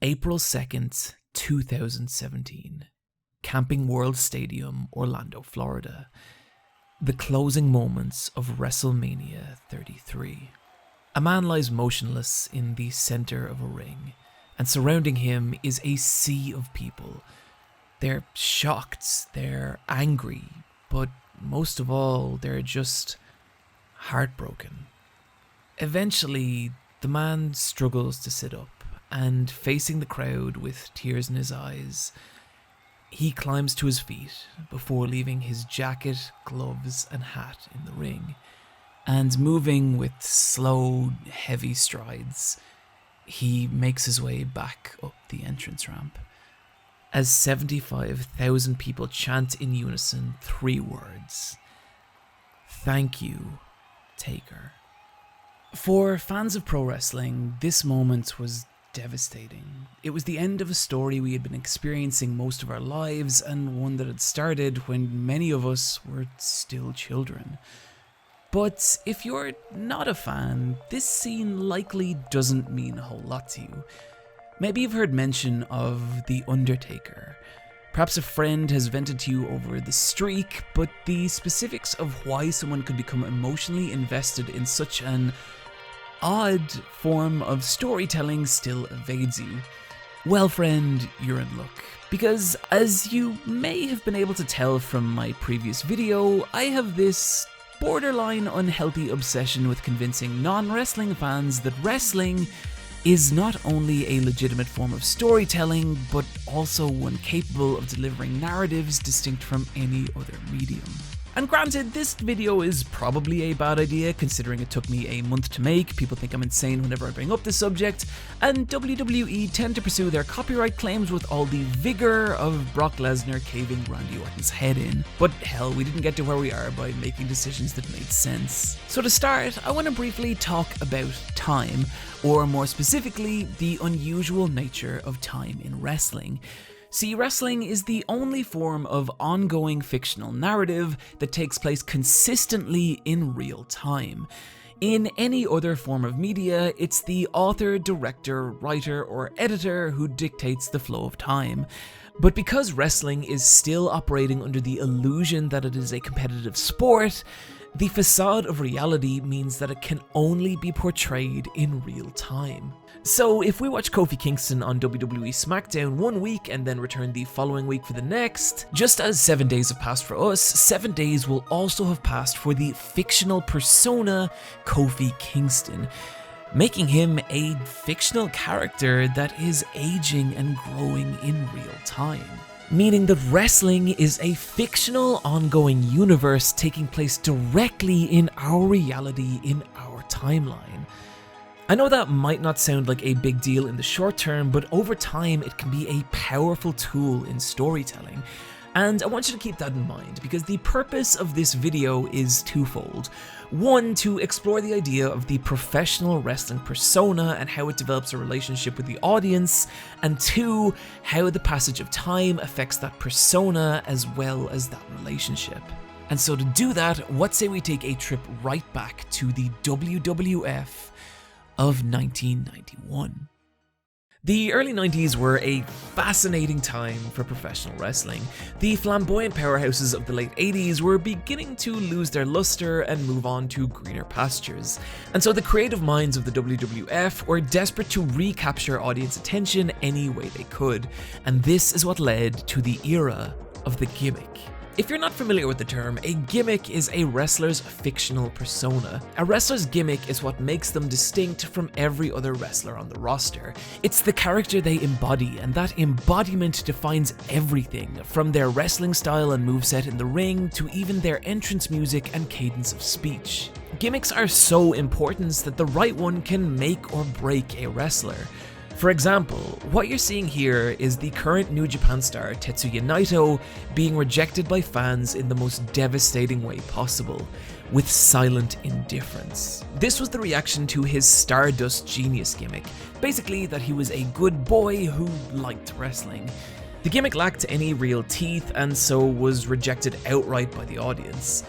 April 2nd, 2017. Camping World Stadium, Orlando, Florida. The closing moments of WrestleMania 33. A man lies motionless in the center of a ring, and surrounding him is a sea of people. They're shocked, they're angry, but most of all, they're just heartbroken. Eventually, the man struggles to sit up, and facing the crowd with tears in his eyes, he climbs to his feet before leaving his jacket, gloves, and hat in the ring, and moving with slow, heavy strides, he makes his way back up the entrance ramp. As 75,000 people chant in unison 3 words: "Thank you, Taker." For fans of pro wrestling, this moment was devastating. It was the end of a story we had been experiencing most of our lives, and one that had started when many of us were still children. But if you're not a fan, this scene likely doesn't mean a whole lot to you. Maybe you've heard mention of the Undertaker. Perhaps a friend has vented to you over the streak, but the specifics of why someone could become emotionally invested in such an odd form of storytelling still evades you. Well, friend, you're in luck. Because, as you may have been able to tell from my previous video, I have this borderline unhealthy obsession with convincing non-wrestling fans that wrestling is not only a legitimate form of storytelling, but also one capable of delivering narratives distinct from any other medium. And granted, this video is probably a bad idea considering it took me a month to make. People think I'm insane whenever I bring up this subject, and WWE tend to pursue their copyright claims with all the vigor of Brock Lesnar caving Randy Orton's head in. But hell, we didn't get to where we are by making decisions that made sense. So to start, I want to briefly talk about time, or more specifically, the unusual nature of time in wrestling. See, wrestling is the only form of ongoing fictional narrative that takes place consistently in real time. In any other form of media, it's the author, director, writer, or editor who dictates the flow of time. But because wrestling is still operating under the illusion that it is a competitive sport, the facade of reality means that it can only be portrayed in real time. So if we watch Kofi Kingston on WWE SmackDown one week and then return the following week for the next, just as 7 days have passed for us, 7 days will also have passed for the fictional persona Kofi Kingston, making him a fictional character that is aging and growing in real time. Meaning that wrestling is a fictional ongoing universe taking place directly in our reality, in our timeline. I know that might not sound like a big deal in the short term, but over time it can be a powerful tool in storytelling. And I want you to keep that in mind, because the purpose of this video is twofold. One, to explore the idea of the professional wrestling persona and how it develops a relationship with the audience, and two, how the passage of time affects that persona as well as that relationship. And so to do that, what say we take a trip right back to the WWF of 1991. The early 90s were a fascinating time for professional wrestling. The flamboyant powerhouses of the late 80s were beginning to lose their luster and move on to greener pastures. And so the creative minds of the WWF were desperate to recapture audience attention any way they could. And this is what led to the era of the Gimmick. If you're not familiar with the term, a gimmick is a wrestler's fictional persona. A wrestler's gimmick is what makes them distinct from every other wrestler on the roster. It's the character they embody, and that embodiment defines everything, from their wrestling style and moveset in the ring, to even their entrance music and cadence of speech. Gimmicks are so important that the right one can make or break a wrestler. For example, what you're seeing here is the current New Japan star Tetsuya Naito being rejected by fans in the most devastating way possible, with silent indifference. This was the reaction to his Stardust Genius gimmick, basically that he was a good boy who liked wrestling. The gimmick lacked any real teeth and so was rejected outright by the audience.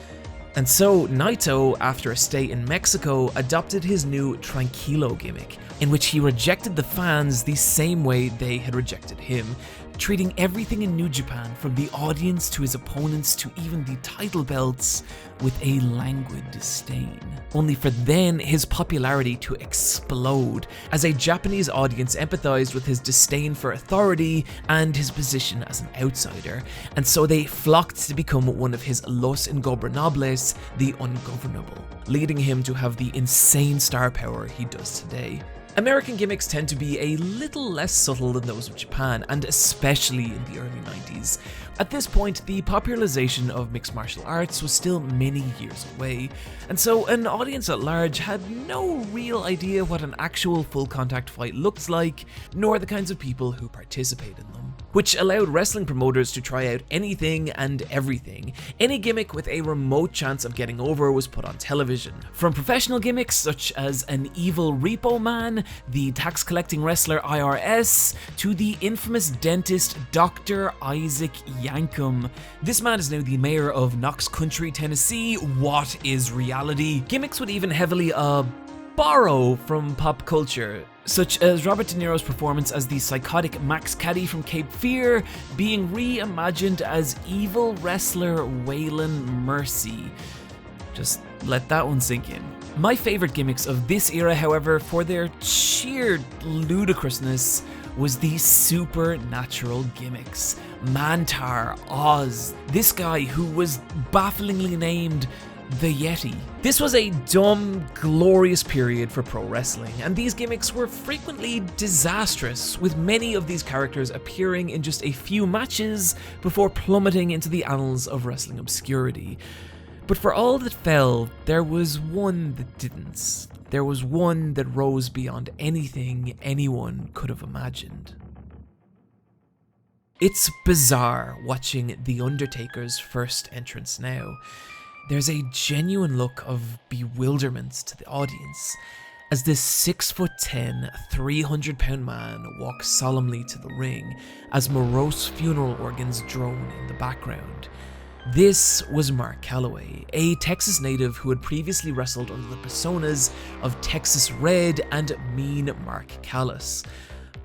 And so Naito, after a stay in Mexico, adopted his new Tranquilo gimmick, in which he rejected the fans the same way they had rejected him, treating everything in New Japan, from the audience to his opponents to even the title belts, with a languid disdain. Only for then his popularity to explode, as a Japanese audience empathized with his disdain for authority and his position as an outsider, and so they flocked to become one of his Los Ingobernables, the ungovernable, leading him to have the insane star power he does today. American gimmicks tend to be a little less subtle than those of Japan, and especially in the early 90s. At this point, the popularization of mixed martial arts was still many years away, and so an audience at large had no real idea what an actual full contact fight looked like, nor the kinds of people who participate in them, which allowed wrestling promoters to try out anything and everything. Any gimmick with a remote chance of getting over was put on television, from professional gimmicks such as an evil repo man, the tax collecting wrestler IRS, to the infamous dentist Dr. Isaac Yankum. This man is now the mayor of Knox Country, Tennessee. What is reality? Gimmicks would even heavily borrow from pop culture, such as Robert De Niro's performance as the psychotic Max Caddy from Cape Fear being reimagined as evil wrestler Waylon Mercy. Just let that one sink in. My favourite gimmicks of this era, however, for their sheer ludicrousness, was the supernatural gimmicks. Mantar, Oz, this guy who was bafflingly named the Yeti. This was a dumb, glorious period for pro wrestling, and these gimmicks were frequently disastrous, with many of these characters appearing in just a few matches before plummeting into the annals of wrestling obscurity. But for all that fell, there was one that didn't. There was one that rose beyond anything anyone could have imagined. It's bizarre watching The Undertaker's first entrance now. There's a genuine look of bewilderment to the audience as this 6'10", 300-pound man walks solemnly to the ring as morose funeral organs drone in the background. This was Mark Calloway, a Texas native who had previously wrestled under the personas of Texas Red and Mean Mark Callis.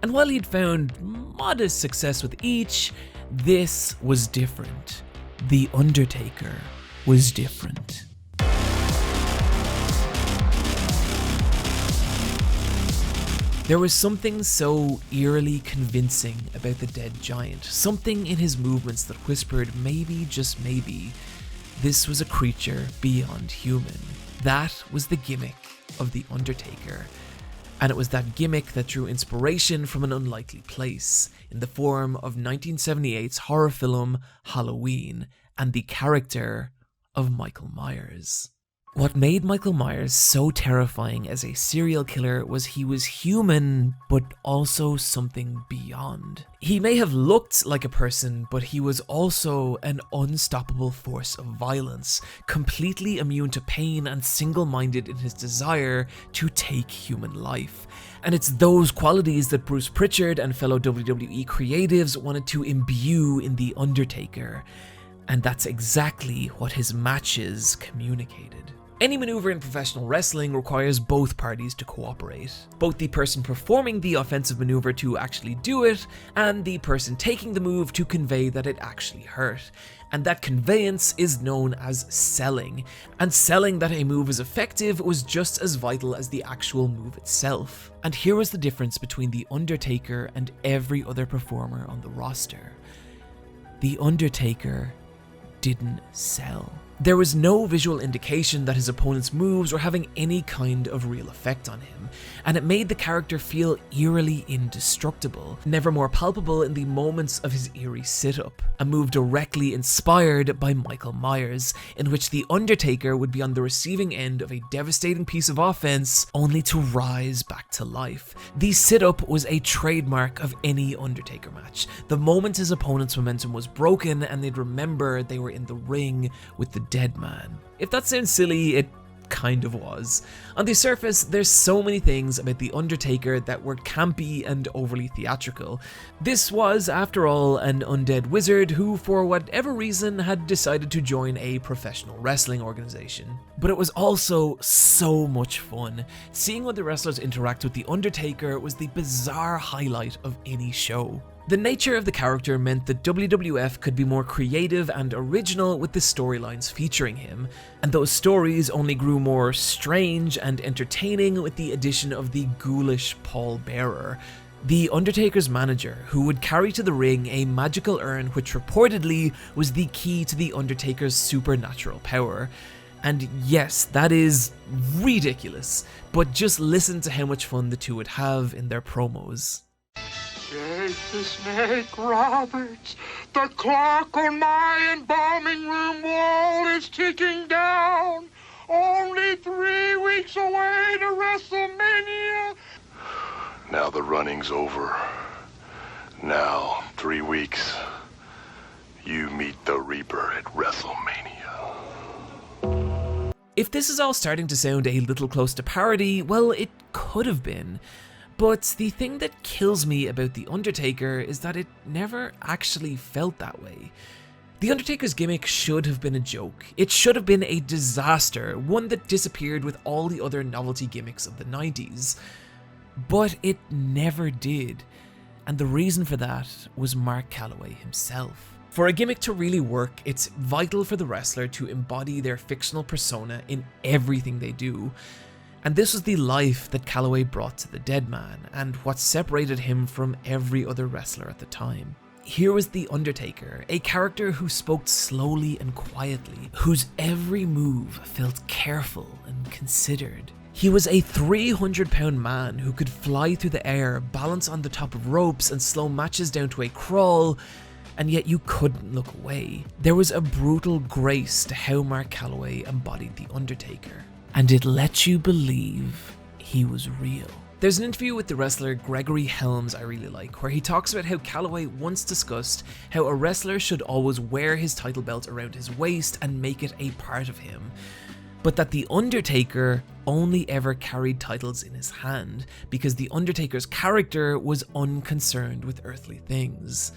And while he'd found modest success with each, this was different. The Undertaker was different. There was something so eerily convincing about the dead giant, something in his movements that whispered maybe, just maybe, this was a creature beyond human. That was the gimmick of The Undertaker, and it was that gimmick that drew inspiration from an unlikely place, in the form of 1978's horror film Halloween, and the character of Michael Myers. What made Michael Myers so terrifying as a serial killer was he was human, but also something beyond. He may have looked like a person, but he was also an unstoppable force of violence, completely immune to pain and single-minded in his desire to take human life. And it's those qualities that Bruce Prichard and fellow WWE creatives wanted to imbue in The Undertaker. And that's exactly what his matches communicated. Any maneuver in professional wrestling requires both parties to cooperate. Both the person performing the offensive maneuver to actually do it, and the person taking the move to convey that it actually hurt. And that conveyance is known as selling. And selling that a move is effective was just as vital as the actual move itself. And here was the difference between The Undertaker and every other performer on the roster. The Undertaker didn't sell. There was no visual indication that his opponent's moves were having any kind of real effect on him, and it made the character feel eerily indestructible, never more palpable in the moments of his eerie sit-up, a move directly inspired by Michael Myers, in which The Undertaker would be on the receiving end of a devastating piece of offense, only to rise back to life. The sit-up was a trademark of any Undertaker match. The moment his opponent's momentum was broken and they'd remember they were in the ring with the dead man. If that sounds silly, it kind of was. On the surface, there's so many things about The Undertaker that were campy and overly theatrical. This was, after all, an undead wizard who, for whatever reason, had decided to join a professional wrestling organization. But it was also so much fun. Seeing other wrestlers interact with The Undertaker was the bizarre highlight of any show. The nature of the character meant that WWF could be more creative and original with the storylines featuring him, and those stories only grew more strange and entertaining with the addition of the ghoulish Paul Bearer, The Undertaker's manager, who would carry to the ring a magical urn which reportedly was the key to The Undertaker's supernatural power. And yes, that is ridiculous, but just listen to how much fun the two would have in their promos. Jake the Snake Roberts, the clock on my embalming room wall is ticking down. Only 3 weeks away to WrestleMania. Now the running's over. Now, 3 weeks, you meet the Reaper at WrestleMania. If this is all starting to sound a little close to parody, well, it could have been. But the thing that kills me about The Undertaker is that it never actually felt that way. The Undertaker's gimmick should have been a joke. It should have been a disaster, one that disappeared with all the other novelty gimmicks of the 90s. But it never did. And the reason for that was Mark Calloway himself. For a gimmick to really work, it's vital for the wrestler to embody their fictional persona in everything they do. And this was the life that Calloway brought to the dead man, and what separated him from every other wrestler at the time. Here was The Undertaker, a character who spoke slowly and quietly, whose every move felt careful and considered. He was a 300-pound man who could fly through the air, balance on the top of ropes, and slow matches down to a crawl, and yet you couldn't look away. There was a brutal grace to how Mark Calloway embodied The Undertaker. And it let you believe he was real. There's an interview with the wrestler Gregory Helms I really like, where he talks about how Calloway once discussed how a wrestler should always wear his title belt around his waist and make it a part of him, but that The Undertaker only ever carried titles in his hand because The Undertaker's character was unconcerned with earthly things.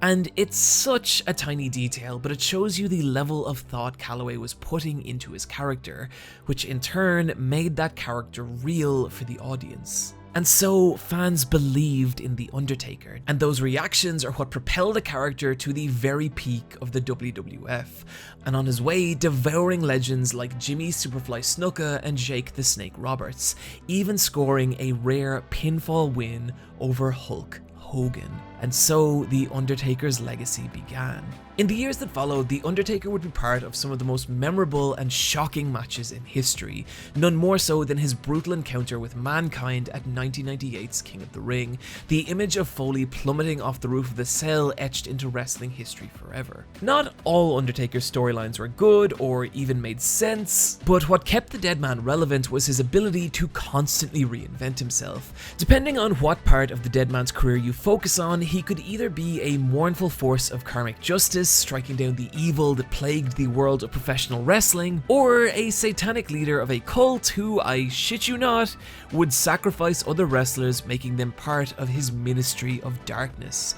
And it's such a tiny detail, but it shows you the level of thought Calloway was putting into his character, which in turn made that character real for the audience. And so fans believed in The Undertaker, and those reactions are what propelled the character to the very peak of the WWF, and on his way devouring legends like Jimmy Superfly Snuka and Jake the Snake Roberts, even scoring a rare pinfall win over Hulk Hogan. And so The Undertaker's legacy began. In the years that followed, The Undertaker would be part of some of the most memorable and shocking matches in history, none more so than his brutal encounter with Mankind at 1998's King of the Ring, the image of Foley plummeting off the roof of the cell etched into wrestling history forever. Not all Undertaker's storylines were good or even made sense, but what kept the dead man relevant was his ability to constantly reinvent himself. Depending on what part of the dead man's career you focus on, he could either be a mournful force of karmic justice, striking down the evil that plagued the world of professional wrestling, or a satanic leader of a cult who, I shit you not, would sacrifice other wrestlers, making them part of his ministry of darkness.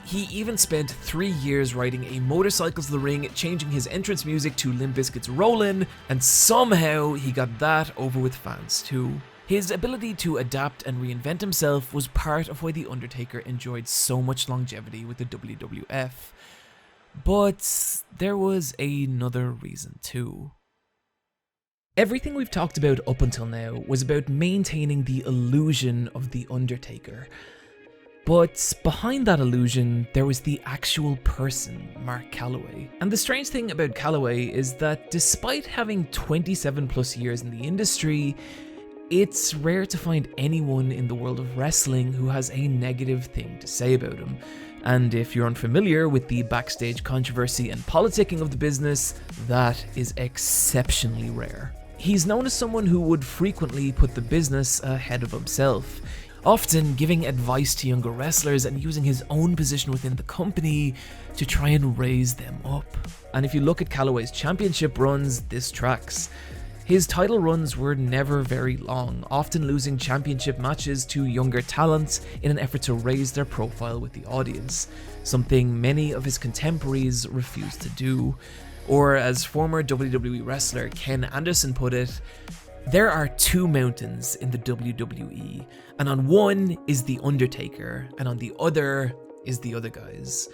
He even spent 3 years riding a motorcycle to the ring, changing his entrance music to Limp Bizkit's Rollin', and somehow he got that over with fans too. His ability to adapt and reinvent himself was part of why The Undertaker enjoyed so much longevity with the WWF. But there was another reason too. Everything we've talked about up until now was about maintaining the illusion of The Undertaker. But behind that illusion, there was the actual person, Mark Calloway. And the strange thing about Calloway is that despite having 27 plus years in the industry, it's rare to find anyone in the world of wrestling who has a negative thing to say about him. And if you're unfamiliar with the backstage controversy and politicking of the business, that is exceptionally rare. He's known as someone who would frequently put the business ahead of himself, often giving advice to younger wrestlers and using his own position within the company to try and raise them up. And if you look at Calloway's championship runs, this tracks. His title runs were never very long, often losing championship matches to younger talents in an effort to raise their profile with the audience, something many of his contemporaries refused to do. Or as former WWE wrestler Ken Anderson put it, "There are two mountains in the WWE, and on one is the Undertaker, and on the other is the other guys.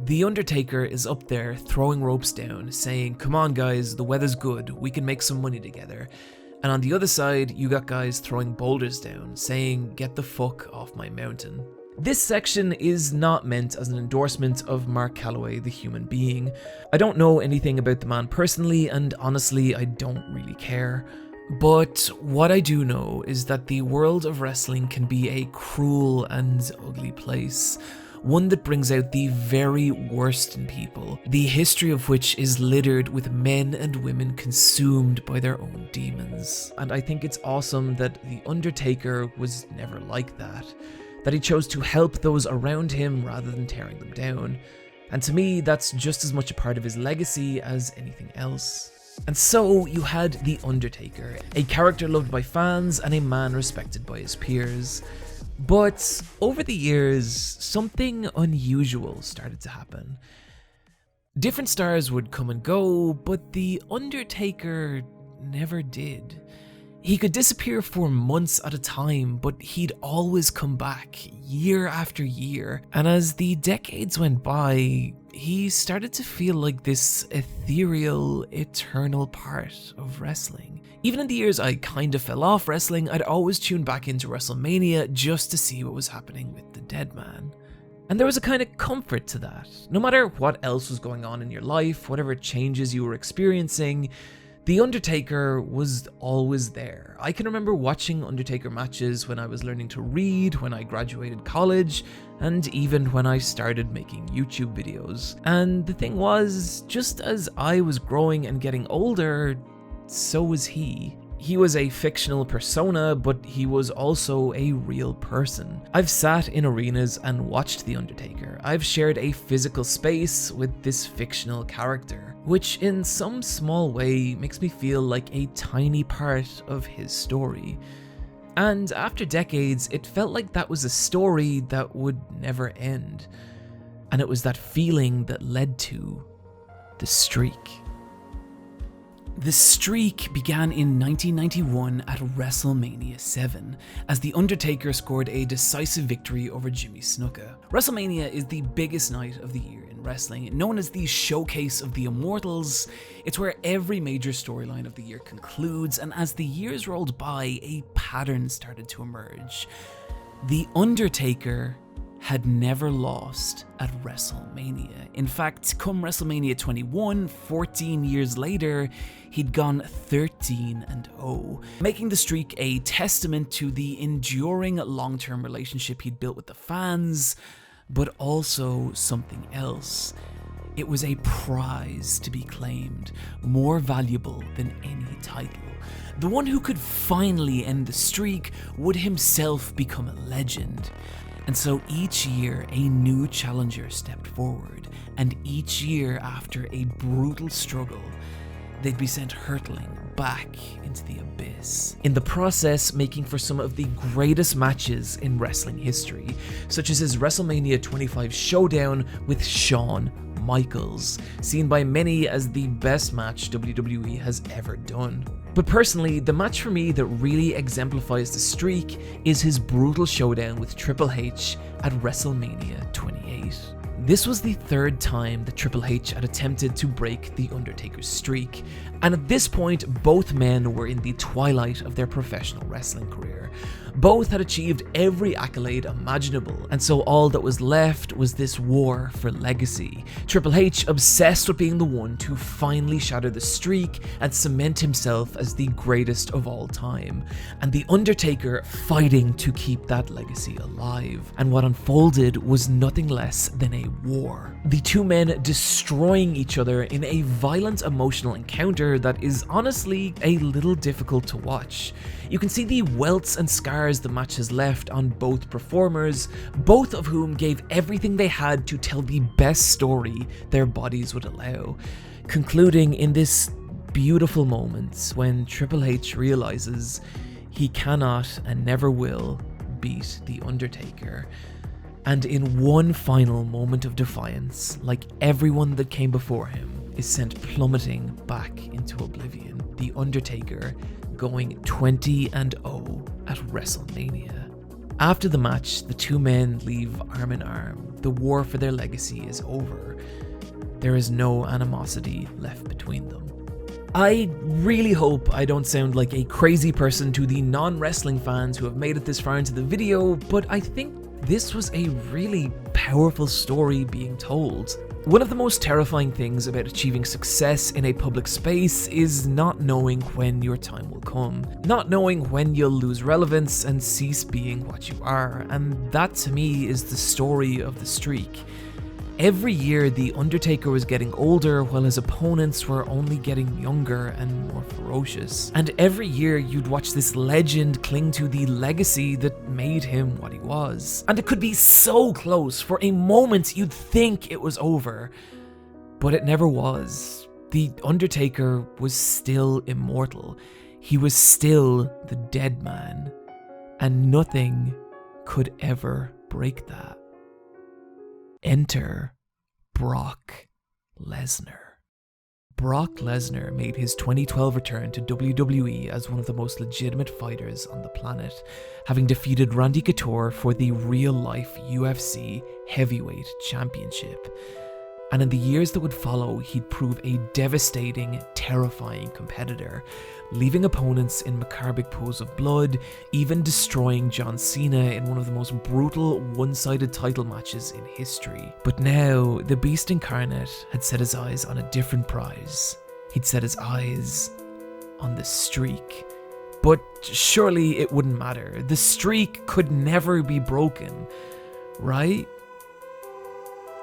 The Undertaker is up there throwing ropes down, saying, 'Come on guys, the weather's good, we can make some money together.' And on the other side, you got guys throwing boulders down, saying, 'Get the fuck off my mountain.'" This section is not meant as an endorsement of Mark Calloway, the human being. I don't know anything about the man personally, and honestly, I don't really care. But what I do know is that the world of wrestling can be a cruel and ugly place. One that brings out the very worst in people, the history of which is littered with men and women consumed by their own demons. And I think it's awesome that The Undertaker was never like that he chose to help those around him rather than tearing them down. And to me, that's just as much a part of his legacy as anything else. And so you had The Undertaker, a character loved by fans and a man respected by his peers. But over the years, something unusual started to happen. Different stars would come and go, but The Undertaker never did. He could disappear for months at a time, but he'd always come back, year after year. And as the decades went by, he started to feel like this ethereal, eternal part of wrestling. Even in the years I kind of fell off wrestling, I'd always tune back into WrestleMania just to see what was happening with the dead man. And there was a kind of comfort to that. No matter what else was going on in your life, whatever changes you were experiencing, The Undertaker was always there. I can remember watching Undertaker matches when I was learning to read, when I graduated college, and even when I started making YouTube videos. And the thing was, just as I was growing and getting older, so was he. He was a fictional persona, but he was also a real person. I've sat in arenas and watched The Undertaker. I've shared a physical space with this fictional character, which in some small way makes me feel like a tiny part of his story. And after decades, it felt like that was a story that would never end. And it was that feeling that led to the streak. The streak began in 1991 at WrestleMania 7, as The Undertaker scored a decisive victory over Jimmy Snuka. WrestleMania is the biggest night of the year in wrestling, known as the Showcase of the Immortals. It's where every major storyline of the year concludes, and as the years rolled by, a pattern started to emerge. The Undertaker had never lost at WrestleMania. In fact, come WrestleMania 21, 14 years later, he'd gone 13-0, making the streak a testament to the enduring long-term relationship he'd built with the fans, but also something else. It was a prize to be claimed, more valuable than any title. The one who could finally end the streak would himself become a legend. And so each year, a new challenger stepped forward, and each year, after a brutal struggle, they'd be sent hurtling back into the abyss. In the process, making for some of the greatest matches in wrestling history, such as his WrestleMania 25 showdown with Shawn Michaels, seen by many as the best match WWE has ever done. But personally, the match for me that really exemplifies the streak is his brutal showdown with Triple H at WrestleMania 28. This was the third time that Triple H had attempted to break The Undertaker's streak, and at this point, both men were in the twilight of their professional wrestling career. Both had achieved every accolade imaginable, and so all that was left was this war for legacy. Triple H obsessed with being the one to finally shatter the streak and cement himself as the greatest of all time, and The Undertaker fighting to keep that legacy alive. And what unfolded was nothing less than a war. The two men destroying each other in a violent emotional encounter that is honestly a little difficult to watch. You can see the welts and scars the match has left on both performers, both of whom gave everything they had to tell the best story their bodies would allow, concluding in this beautiful moment when Triple H realizes he cannot and never will beat The Undertaker. And in one final moment of defiance, like everyone that came before him, is sent plummeting back into oblivion. The Undertaker going 20-0 at WrestleMania. After the match, the two men leave arm in arm. The war for their legacy is over. There is no animosity left between them. I really hope I don't sound like a crazy person to the non-wrestling fans who have made it this far into the video, but I think this was a really powerful story being told. One of the most terrifying things about achieving success in a public space is not knowing when your time will come, not knowing when you'll lose relevance and cease being what you are, and that to me is the story of the streak. Every year, The Undertaker was getting older while his opponents were only getting younger and more ferocious. And every year, you'd watch this legend cling to the legacy that made him what he was. And it could be so close. For a moment, you'd think it was over. But it never was. The Undertaker was still immortal. He was still the dead man. And nothing could ever break that. Enter Brock Lesnar. Brock Lesnar made his 2012 return to WWE as one of the most legitimate fighters on the planet, having defeated Randy Couture for the real-life UFC Heavyweight Championship. And in the years that would follow, he'd prove a devastating, terrifying competitor, leaving opponents in macabric pools of blood, even destroying John Cena in one of the most brutal one-sided title matches in history. But now, the Beast Incarnate had set his eyes on a different prize. He'd set his eyes on the streak. But surely it wouldn't matter. The streak could never be broken. Right?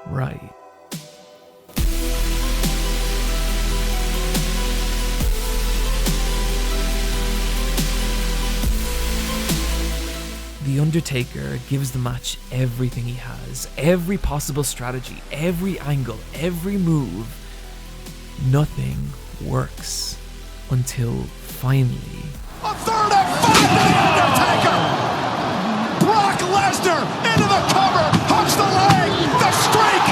Right. The Undertaker gives the match everything he has, every possible strategy, every angle, every move. Nothing works until finally... A third and 5 to The Undertaker! Brock Lesnar into the cover, hooks the leg, the streak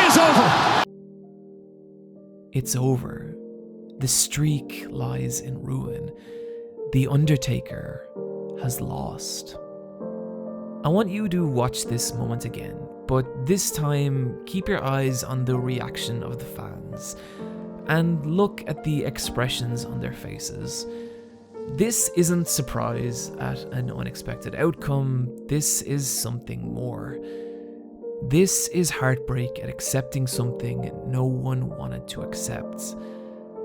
is over! It's over. The streak lies in ruin. The Undertaker has lost. I want you to watch this moment again, but this time keep your eyes on the reaction of the fans and look at the expressions on their faces. This isn't surprise at an unexpected outcome, this is something more. This is heartbreak at accepting something no one wanted to accept.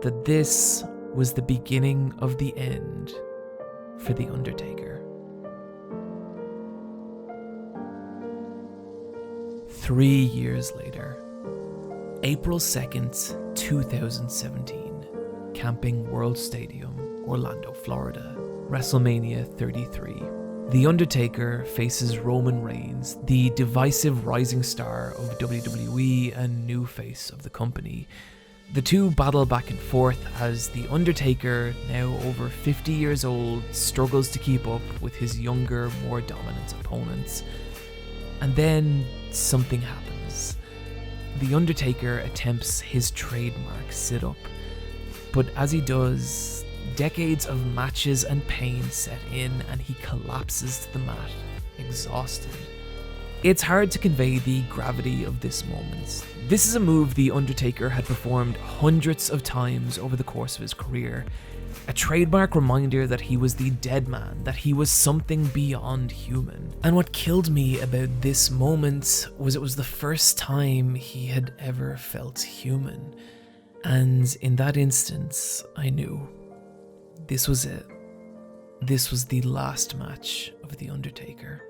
That this was the beginning of the end for The Undertaker. 3 years later, April 2nd, 2017, Camping World Stadium, Orlando, Florida, WrestleMania 33. The Undertaker faces Roman Reigns, the divisive rising star of WWE and new face of the company. The two battle back and forth as The Undertaker, now over 50 years old, struggles to keep up with his younger, more dominant opponents. And then something happens. The Undertaker attempts his trademark sit-up, but as he does, decades of matches and pain set in and he collapses to the mat, exhausted. It's hard to convey the gravity of this moment. This is a move The Undertaker had performed hundreds of times over the course of his career. A trademark reminder that he was the dead man, that he was something beyond human. And what killed me about this moment was it was the first time he had ever felt human. And in that instance, I knew this was it. This was the last match of The Undertaker.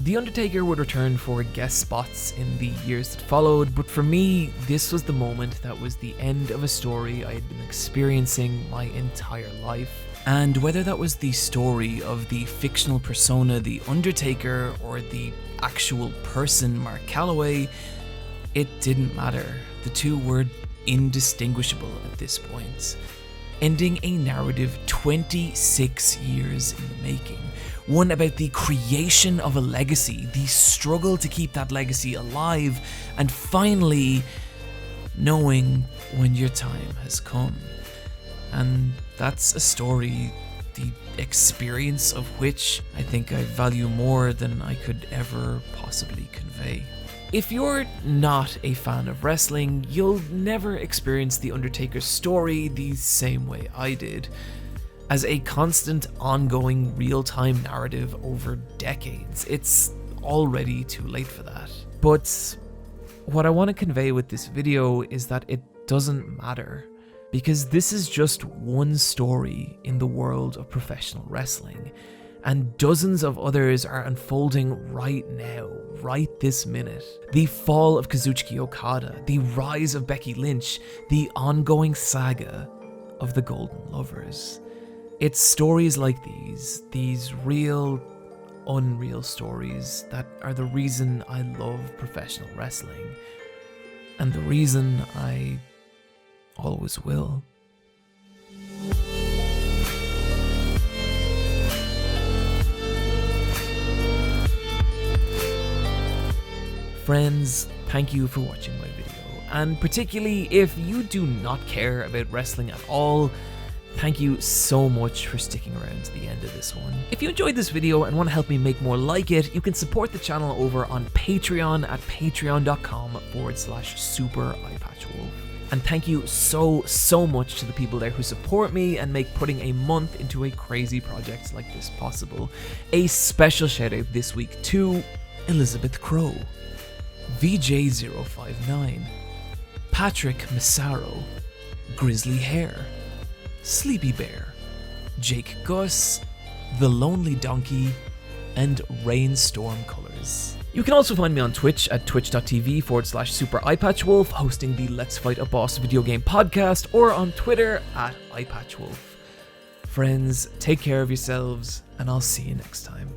The Undertaker would return for guest spots in the years that followed, but for me, this was the moment that was the end of a story I had been experiencing my entire life. And whether that was the story of the fictional persona The Undertaker or the actual person Mark Calloway, it didn't matter. The two were indistinguishable at this point, ending a narrative 26 years in the making. One about the creation of a legacy, the struggle to keep that legacy alive, and finally knowing when your time has come. And that's a story, the experience of which I think I value more than I could ever possibly convey. If you're not a fan of wrestling, you'll never experience The Undertaker's story the same way I did, as a constant, ongoing, real-time narrative over decades. It's already too late for that. But what I want to convey with this video is that it doesn't matter, because this is just one story in the world of professional wrestling, and dozens of others are unfolding right now, right this minute. The fall of Kazuchika Okada, the rise of Becky Lynch, the ongoing saga of the Golden Lovers. It's stories like these real, unreal stories that are the reason I love professional wrestling, and the reason I always will. Friends, thank you for watching my video, and particularly if you do not care about wrestling at all, thank you so much for sticking around to the end of this one. If you enjoyed this video and want to help me make more like it, you can support the channel over on Patreon at patreon.com/SuperEyePatchWolf. And thank you so much to the people there who support me and make putting a month into a crazy project like this possible. A special shout out this week to Elizabeth Crow, VJ059, Patrick Massaro, Grizzly Hare, Sleepy Bear, Jake Gus, The Lonely Donkey, and Rainstorm Colors. You can also find me on Twitch at twitch.tv/SuperEyePatchWolf, hosting the Let's Fight a Boss video game podcast, or on Twitter at EyePatchWolf. Friends, take care of yourselves, and I'll see you next time.